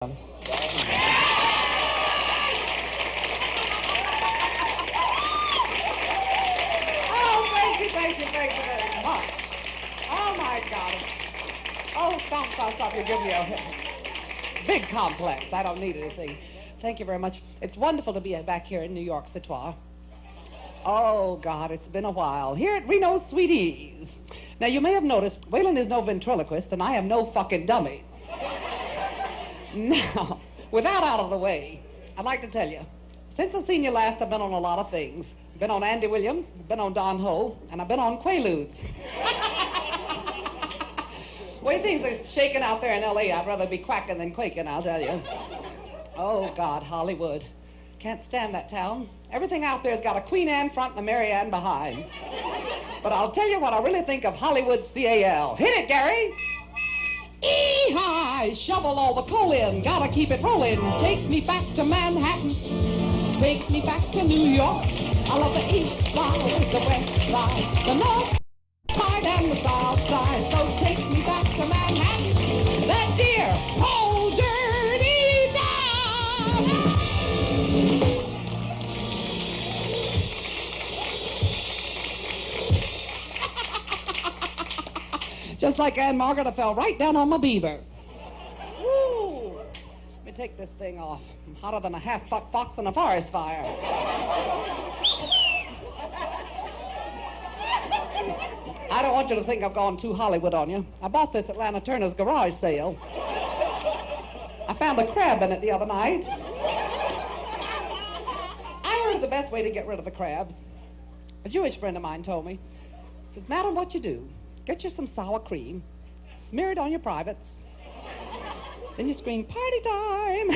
Oh, thank you very much. Oh, my God. Oh, stop. You're giving me a big complex. I don't need anything. Thank you very much. It's wonderful to be back here in New York, Citois. Oh, God, it's been a while. Here at Reno Sweeney's. Now, you may have noticed, Wayland is no ventriloquist, and I am no fucking dummy. Now, with that out of the way, I'd like to tell you, since I've seen you last, I've been on a lot of things. Been on Andy Williams, been on Don Ho, and I've been on Quaaludes. Way things are shaking out there in L.A., I'd rather be quacking than quaking, I'll tell you. Oh, God, Hollywood. Can't stand that town. Everything out there's got a Queen Anne front and a Mary Ann behind. But I'll tell you what I really think of Hollywood CAL. Hit it, Gary! Ee-hi! Shovel all the coal in, gotta keep it rolling. Take me back to Manhattan. Take me back to New York. I love the east side, the west side, the north side, and the south side. So take me back to Manhattan. That dear old dirty town. Just like Anne Margaret, I fell right down on my beaver. Woo! Let me take this thing off. I'm hotter than a half-fucked fox in a forest fire. I don't want you to think I've gone too Hollywood on you. I bought this at Lana Turner's garage sale. I found a crab in it the other night. I heard the best way to get rid of the crabs. A Jewish friend of mine told me. He says, "Madam, what you do? Get you some sour cream, smear it on your privates, then you scream, 'Party time!'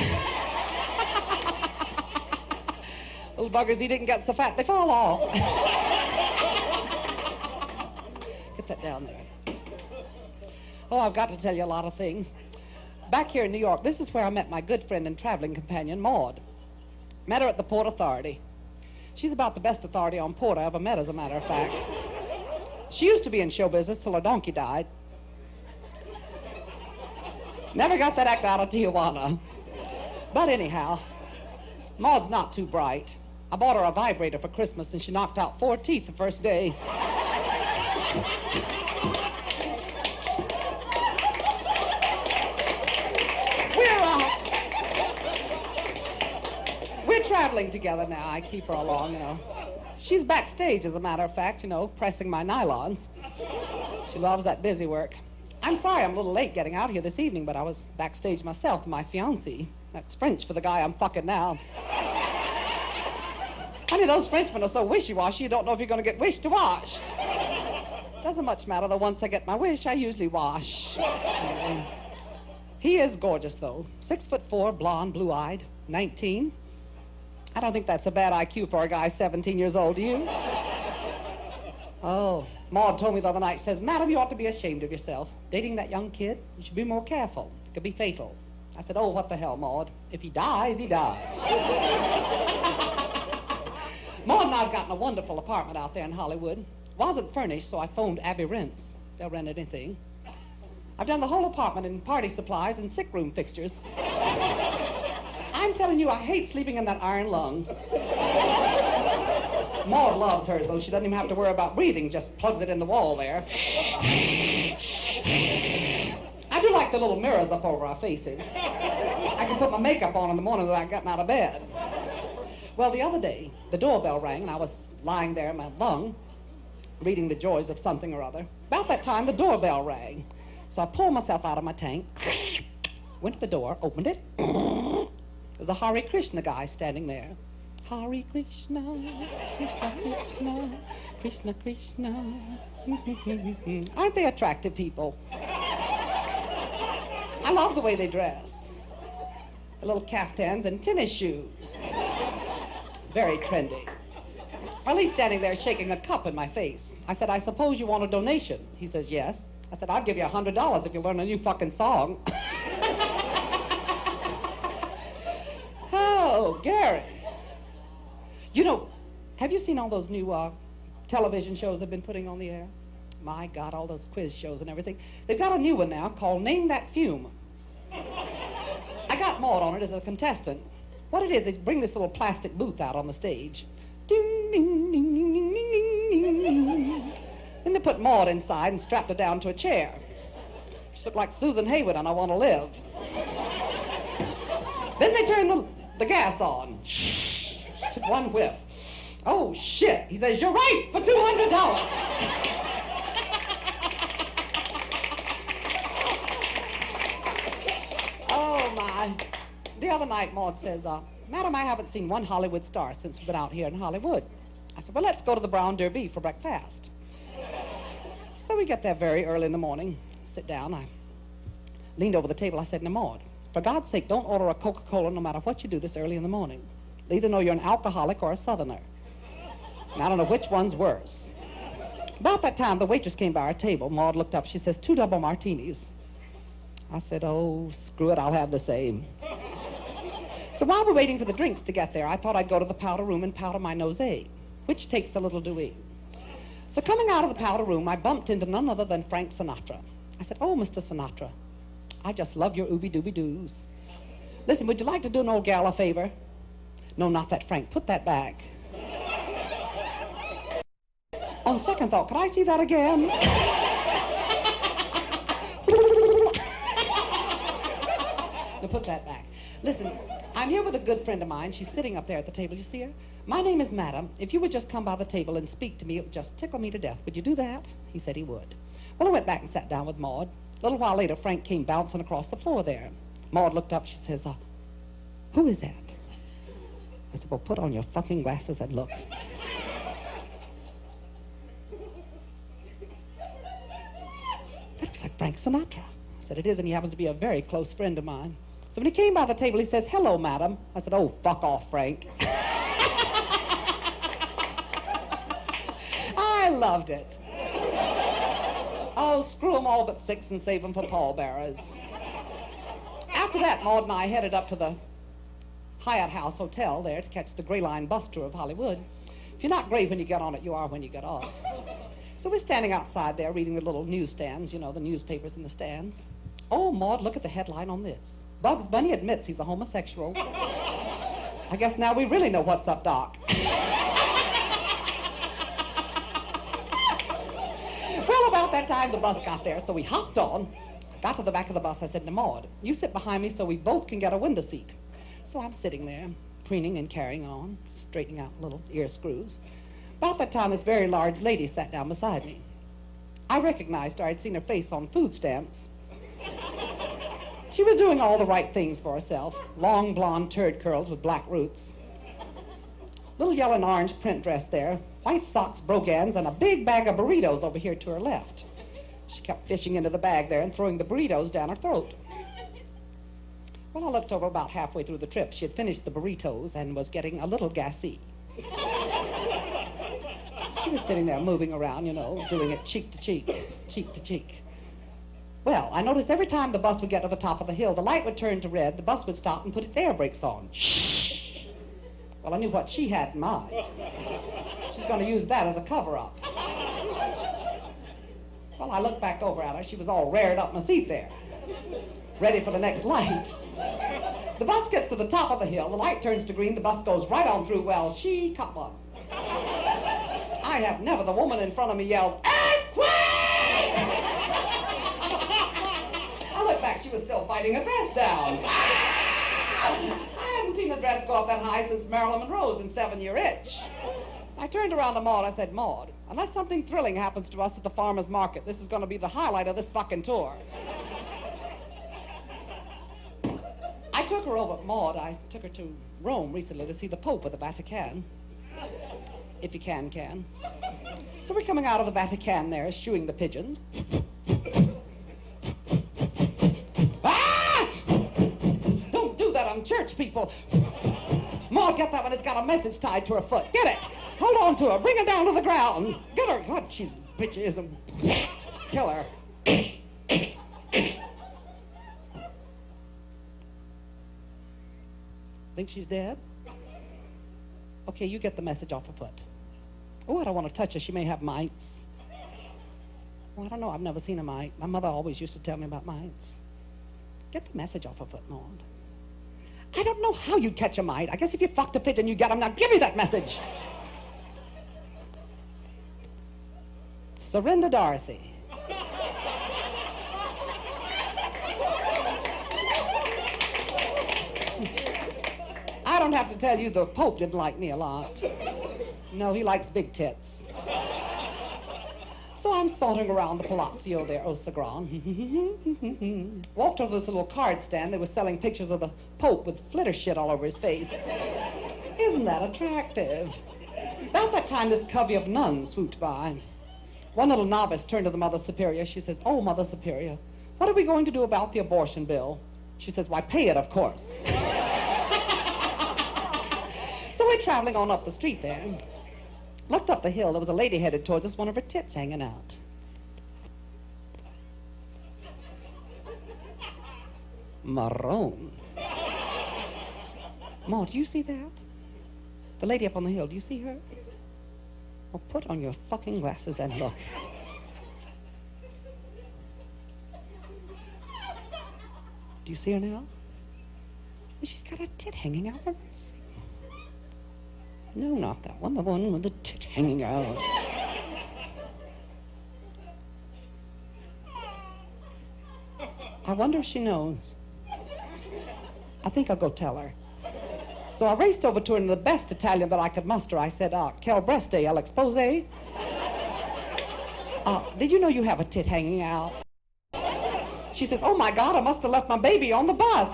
Little buggers, he didn't get so fat, they fall off." Get that down there. Oh, I've got to tell you a lot of things. Back here in New York, this is where I met my good friend and traveling companion, Maud. Met her at the Port Authority. She's about the best authority on port I ever met, as a matter of fact. She used to be in show business till her donkey died. Never got that act out of Tijuana. But anyhow, Maud's not too bright. I bought her a vibrator for Christmas, and she knocked out 4 teeth the first day. We're traveling together now. I keep her along, you know. She's backstage, as a matter of fact, you know, pressing my nylons. She loves that busy work. I'm sorry I'm a little late getting out here this evening, but I was backstage myself with my fiancé. That's French for the guy I'm fucking now. Honey, those Frenchmen are so wishy-washy, you don't know if you're going to get wished or washed. Doesn't much matter, though. Once I get my wish, I usually wash. He is gorgeous, though. 6'4", blonde, blue-eyed, 19. I don't think that's a bad IQ for a guy 17 years old, do you? Oh, Maud told me the other night, says, "Madam, you ought to be ashamed of yourself. Dating that young kid, you should be more careful. It could be fatal." I said, "Oh, what the hell, Maud? If he dies, he dies." Maud and I have gotten a wonderful apartment out there in Hollywood. Wasn't furnished, so I phoned Abbey Rents. They'll rent anything. I've done the whole apartment in party supplies and sick room fixtures. I'm telling you, I hate sleeping in that iron lung. Maud loves hers, though. She doesn't even have to worry about breathing, just plugs it in the wall there. I do like the little mirrors up over our faces. I can put my makeup on in the morning without getting out of bed. Well, the other day, the doorbell rang, and I was lying there in my lung, reading the joys of something or other. About that time, the doorbell rang. So I pulled myself out of my tank, went to the door, opened it. There's a Hare Krishna guy standing there. Hare Krishna, Krishna Krishna, Krishna Krishna. Aren't they attractive people? I love the way they dress. The little caftans and tennis shoes. Very trendy. Well, he's standing there shaking a cup in my face. I said, "I suppose you want a donation?" He says, "Yes." I said, "I'll give you $100 if you learn a new fucking song." Oh, Gary. You know, have you seen all those new television shows they've been putting on the air? My God, all those quiz shows and everything. They've got a new one now called Name That Fume. I got Maud on it as a contestant. What it is, they bring this little plastic booth out on the stage. Ding, ding, ding, ding, ding, ding, ding, ding. Then they put Maud inside and strapped her down to a chair. She looked like Susan Haywood on I Want to Live. Then they turned the gas on. Shh. She took one whiff. Oh, shit. He says, "You're right for $200. Oh, my. The other night, Maud says, "Madam, I haven't seen one Hollywood star since we've been out here in Hollywood." I said, "Well, let's go to the Brown Derby for breakfast." So we get there very early in the morning, sit down. I leaned over the table. I said, "Now, Maud, for God's sake, don't order a Coca-Cola no matter what you do this early in the morning. They either know you're an alcoholic or a Southerner. And I don't know which one's worse." About that time, the waitress came by our table. Maud looked up. She says, "2 double martinis." I said, "Oh, screw it, I'll have the same." So while we're waiting for the drinks to get there, I thought I'd go to the powder room and powder my nose, which takes a little doing. So coming out of the powder room, I bumped into none other than Frank Sinatra. I said, "Oh, Mr. Sinatra, I just love your ooby-dooby-doos. Listen, would you like to do an old gal a favor?" "No, not that, Frank. Put that back." On second thought, could I see that again? No, put that back. Listen, I'm here with a good friend of mine. She's sitting up there at the table. You see her? "My name is Madame. If you would just come by the table and speak to me, it would just tickle me to death. Would you do that?" He said he would. Well, I went back and sat down with Maud. A little while later, Frank came bouncing across the floor there. Maud looked up. She says, "Who is that?" I said, "Well, put on your fucking glasses and look." That looks like Frank Sinatra. I said, "It is, and he happens to be a very close friend of mine." So when he came by the table, he says, "Hello, madam." I said, "Oh, fuck off, Frank." I loved it. Oh, screw them all but 6 and save them for pallbearers. After that, Maud and I headed up to the Hyatt House Hotel there to catch the Gray Line bus tour of Hollywood. If you're not gray when you get on it, you are when you get off. So we're standing outside there reading the little newsstands, you know, the newspapers in the stands. Oh, Maud, look at the headline on this. "Bugs Bunny admits he's a homosexual." I guess now we really know what's up, Doc. Well, about that time, the bus got there, so we hopped on. Got to the back of the bus. I said to Maud, "You sit behind me so we both can get a window seat." So I'm sitting there, preening and carrying on, straightening out little ear screws. About that time, this very large lady sat down beside me. I recognized her. I'd seen her face on food stamps. She was doing all the right things for herself. Long blonde turd curls with black roots. Little yellow and orange print dress there. White socks, brogans, and a big bag of burritos over here to her left. She kept fishing into the bag there and throwing the burritos down her throat. Well, I looked over about halfway through the trip. She had finished the burritos and was getting a little gassy. She was sitting there moving around, you know, doing it cheek to cheek, cheek to cheek. Well, I noticed every time the bus would get to the top of the hill, the light would turn to red, the bus would stop and put its air brakes on. Shh! Well, I knew what she had in mind. She's going to use that as a cover-up. Well, I looked back over at her. She was all reared up in the seat there, ready for the next light. The bus gets to the top of the hill, the light turns to green, the bus goes right on through. Well, she caught one. I have never. The woman in front of me yelled, "Earthquake!" I looked back. She was still fighting her dress down. I haven't seen a dress go up that high since Marilyn Monroe's in 7-Year Itch. I turned around to Maud. I said, "Maud, unless something thrilling happens to us at the farmer's market, this is going to be the highlight of this fucking tour." I took her over, Maud. I took her to Rome recently to see the Pope at the Vatican. If you can. So we're coming out of the Vatican there, eschewing the pigeons. Ah! Don't do that on church, people. Maud, get that one. It's got a message tied to her foot. Get it. Hold on to her. Bring her down to the ground. Get her. God, she's bitches. Kill her. Think she's dead? Okay, you get the message off her foot. Oh, I don't want to touch her. She may have mites. Well, I don't know. I've never seen a mite. My mother always used to tell me about mites. Get the message off her foot, Maud. don't know how you'd catch a mite. I guess if you fucked a pigeon, you get him. Now give me that message. Surrender Dorothy. I don't have to tell you the Pope didn't like me a lot. No, he likes big tits. So I'm sauntering around the Palazzo there, au Sagran. Walked over to this little card stand. They were selling pictures of the Pope with flitter shit all over his face. Isn't that attractive? About that time, this covey of nuns swooped by. One little novice turned to the Mother Superior. She says, "Oh, Mother Superior, what are we going to do about the abortion bill?" She says, "Why, pay it, of course." So we're traveling on up the street there. Looked up the hill. There was a lady headed towards us, one of her tits hanging out. Maroon. Ma, do you see that? The lady up on the hill, do you see her? Well, put on your fucking glasses and look. Do you see her now? She's got a tit hanging out. Let's see. No, not that one. The one with the tit hanging out. I wonder if she knows. I think I'll go tell her. So I raced over to her in the best Italian that I could muster. I said, "Quel breste, el expose?" "Did you know you have a tit hanging out?" She says, "Oh my God, I must have left my baby on the bus."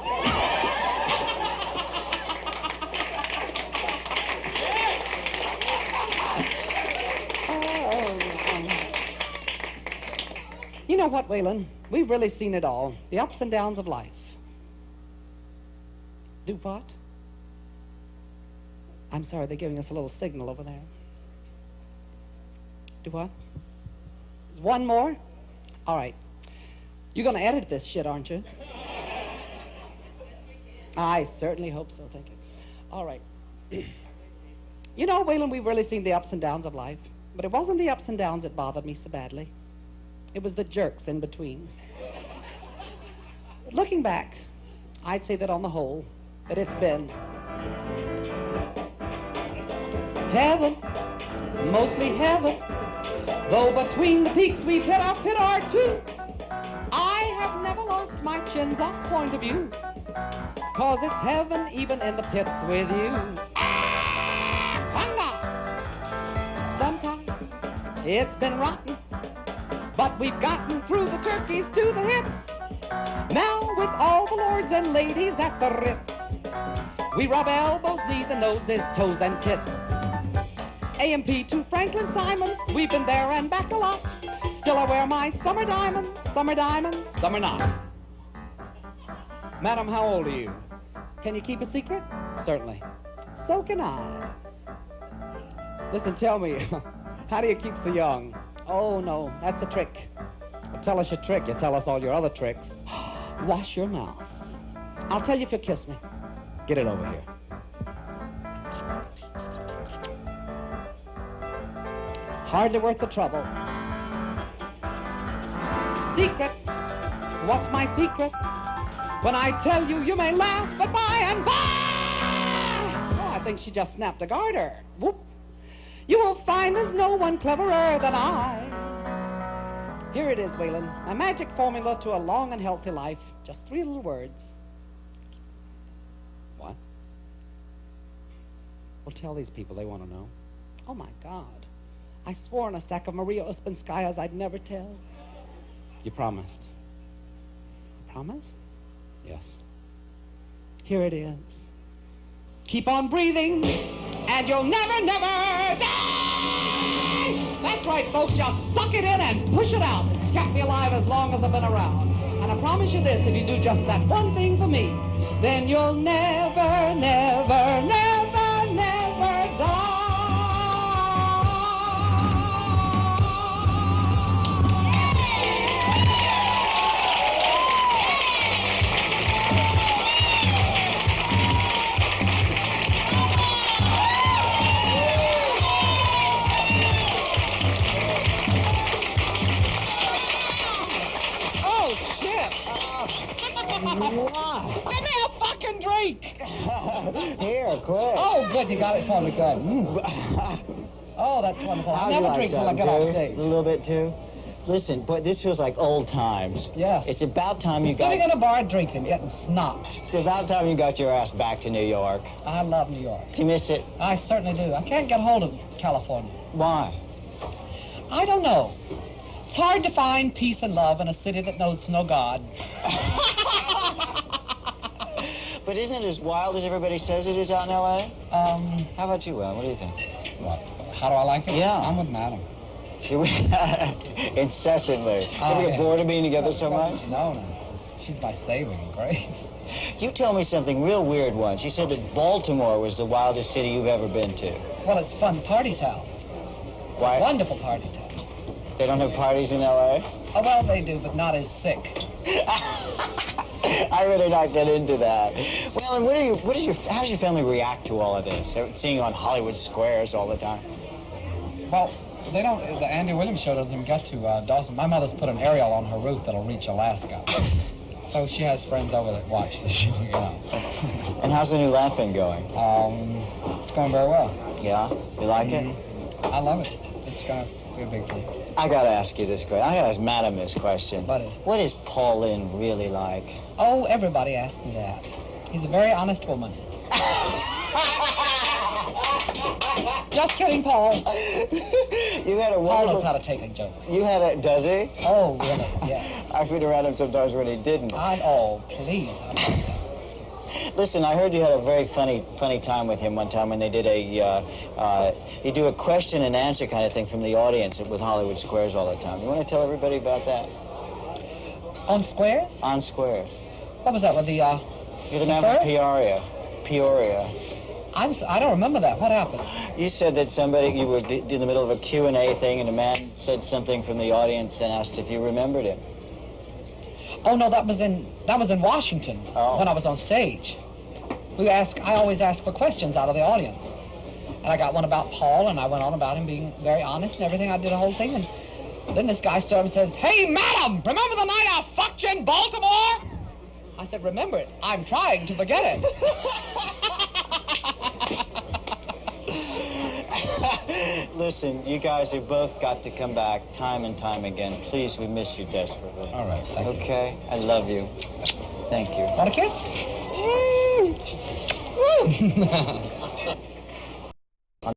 You know what, Wayland? We've really seen it all. The ups and downs of life. Do what? I'm sorry, they're giving us a little signal over there. Do what? There's one more? All right. You're going to edit this shit, aren't you? I certainly hope so, thank you. All right. You know, Wayland, we've really seen the ups and downs of life. But it wasn't the ups and downs that bothered me so badly. It was the jerks in between. Looking back, I'd say that on the whole, that it's been heaven, mostly heaven. Though between the peaks we've hit our too. I have never lost my chin's up point of view. 'Cause it's heaven even in the pits with you. Sometimes it's been rotten, but we've gotten through the turkeys to the hits. Now with all the lords and ladies at the Ritz, we rub elbows, knees and noses, toes and tits. AMP to Franklin Simons, we've been there and back a lot. Still I wear my summer diamonds, summer not. Madam, how old are you? Can you keep a secret? Certainly. So can I. Listen, tell me, how do you keep so young? Oh, no, that's a trick. Tell us your trick, you tell us all your other tricks. Wash your mouth. I'll tell you if you'll kiss me. Get it over here. Hardly worth the trouble. Secret. What's my secret? When I tell you, you may laugh, but by and by. Oh, I think she just snapped a garter. Whoop. You will find there's no one cleverer than I. Here it is, Wayland. My magic formula to a long and healthy life. Just 3 little words. What? Well, tell these people, they want to know. Oh, my God. I swore on a stack of Maria Uspenskaya's I'd never tell. You promised. Promise? Yes. Here it is. Keep on breathing, and you'll never, never die! That's right, folks. Just suck it in and push it out. It's kept me alive as long as I've been around. And I promise you this, if you do just that one thing for me, then you'll never, never, never, never die. Give me a fucking drink! Here, quick. Oh, good, you got it for me, good. Oh, that's wonderful. I never drink till I get off stage. A little bit, too? Listen, boy, this feels like old times. Yes. It's about time you Sitting in a bar drinking, getting snopped. It's about time you got your ass back to New York. I love New York. Do you miss it? I certainly do. I can't get hold of California. Why? I don't know. It's hard to find peace and love in a city that knows no God. But isn't it as wild as everybody says it is out in L.A.? How about you, Will? What do you think? What? How do I like it? Yeah. I'm with Madame. Incessantly. Ever get bored of being together so much? No. She's my saving grace. You told me something real weird once. You said that Baltimore was the wildest city you've ever been to. Well, it's fun party town. It's a wonderful party town. They don't have parties in L.A.? Oh, well, they do, but not as sick. I better not get into that. Well, and how does your family react to all of this? Seeing you on Hollywood squares all the time. Well, they don't. The Andy Williams show doesn't even get to Dawson. My mother's put an aerial on her roof that'll reach Alaska. So she has friends over that watch the show, you know. And how's the new Laughing going? It's going very well. Yeah? You like it? I love it. It's gonna be a big thing. I gotta ask you this question. I gotta ask Madame this question. What is Pauline really like? Oh, everybody asks me that. He's a very honest woman. Just kidding, Paul. You had a wonderful... Paul knows how to take a joke. You had a... Does he? Oh, really? Yes. I've been around him sometimes when he didn't. Oh, please. Listen, I heard you had a very funny time with him one time when they did you do a question and answer kind of thing from the audience with Hollywood Squares all the time. You want to tell everybody about that? On Squares? On Squares. What was that with the, You're the man from Peoria. I don't remember that. What happened? You said that you were in the middle of a Q&A thing and a man said something from the audience and asked if you remembered him. Oh, no, that was in Washington when I was on stage. I always ask for questions out of the audience. And I got one about Paul, and I went on about him being very honest and everything. I did a whole thing, and then this guy stood up and says, "Hey, Madam, remember the night I fucked you in Baltimore?" I said, "Remember it. I'm trying to forget it." Listen, you guys have both got to come back time and time again. Please, we miss you desperately. All right, thank you. Okay? I love you. Thank you. Want a kiss?